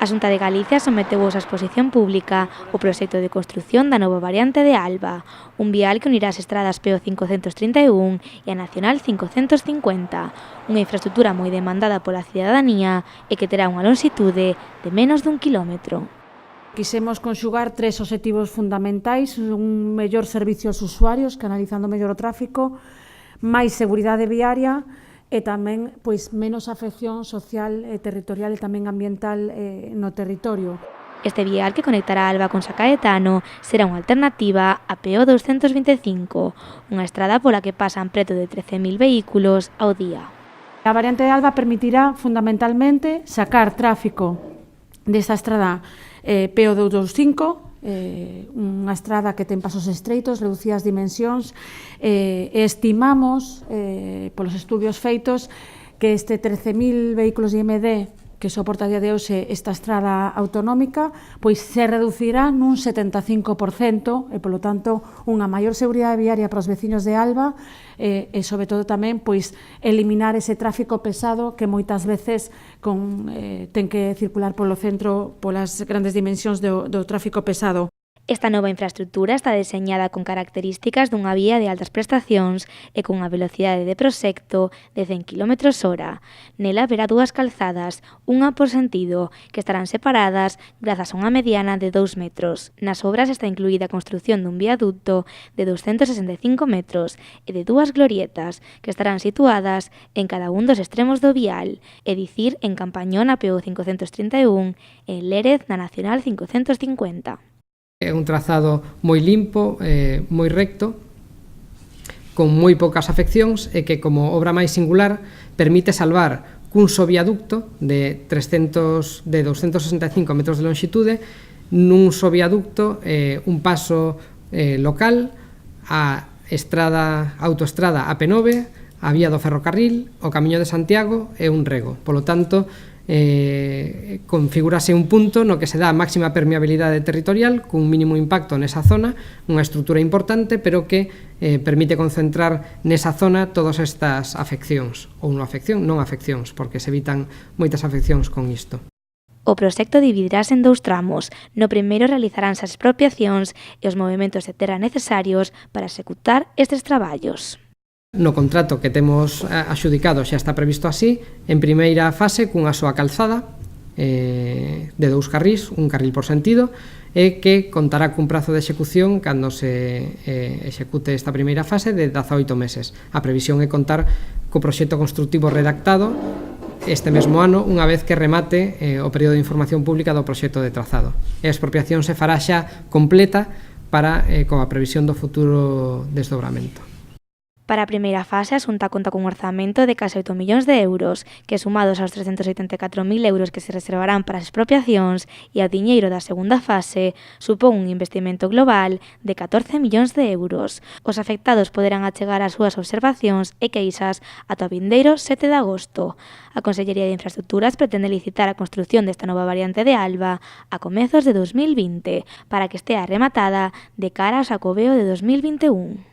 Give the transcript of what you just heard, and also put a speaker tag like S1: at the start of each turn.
S1: A Xunta de Galicia someteu a exposición pública o proxecto de construción da nova variante de Alba, un vial que unirá as estradas PO 531 e a Nacional 550, unha infraestrutura moi demandada pola cidadanía e que terá unha longitude de menos dun quilómetro.
S2: Quixemos conxugar tres obxectivos fundamentais: un mellor servicio aos usuarios, canalizando mellor o tráfico, máis seguridade viaria e tamén menos afección social e territorial e tamén ambiental no territorio.
S1: Este vial que conectará Alba con Sacaetano será unha alternativa a PO 225, unha estrada pola que pasan preto de 13.000 vehículos ao día.
S2: A variante de Alba permitirá fundamentalmente sacar tráfico desta estrada PO 225, unha estrada que ten pasos estreitos, reducidas dimensións, estimamos, polos estudios feitos, que este 13.000 vehículos IMD que soporta a día de hoxe esta estrada autonómica, pois se reducirá nun 75% e, polo tanto, unha maior seguridade viaria para os veciños de Alba e, sobre todo, tamén eliminar ese tráfico pesado que moitas veces ten que circular polo centro polas grandes dimensións do tráfico pesado.
S1: Esta nova infraestrutura está deseñada con características dunha vía de altas prestacións e con unha velocidade de proxecto de 100 km/h. Nela haberá dúas calzadas, unha por sentido, que estarán separadas grazas a unha mediana de 2 metros. Nas obras está incluída a construción dun viaducto de 265 metros e de dúas glorietas que estarán situadas en cada un dos extremos do vial, é dicir, en Campañón na PO 531 e en Lérez na Nacional 550.
S3: É un trazado moi limpo, moi recto, con moi poucas afeccións e que, como obra máis singular, permite salvar cun só viaducto de 265 metros de longitude, nun só viaducto un paso local, a autoestrada AP9, a vía do ferrocarril, o Camiño de Santiago e un rego. Polo tanto, configurase un punto no que se dá a máxima permeabilidade territorial cun mínimo impacto nesa zona, unha estrutura importante, pero que permite concentrar nesa zona todas estas afeccións, ou non afeccións, porque se evitan moitas afeccións con isto.
S1: O proxecto dividirase en 2 tramos. No primeiro realizaránse as expropiacións e os movementos de terra necesarios para executar estes traballos.
S3: No contrato que temos axudicado xa está previsto así, en primeira fase cunha soa calzada de 2 carrís, un carril por sentido, e que contará cun prazo de execución cando se execute esta primeira fase de 18 meses. A previsión é contar co proxecto constructivo redactado este mesmo ano, unha vez que remate o período de información pública do proxecto de trazado. E a expropiación se fará xa completa para coa previsión do futuro desdobramento.
S1: Para a primeira fase, a Xunta conta cun orzamento de case 8 millóns de euros, que sumados aos 384.000 euros que se reservarán para as expropiacións e ao diñeiro da segunda fase, supón un investimento global de 14 millóns de euros. Os afectados poderán achegar as súas observacións e queixas ata o vindeiro 7 de agosto. A Consellería de Infraestructuras pretende licitar a construción desta nova variante de Alba a comezos de 2020, para que estea rematada de cara ao Xacobeo de 2021.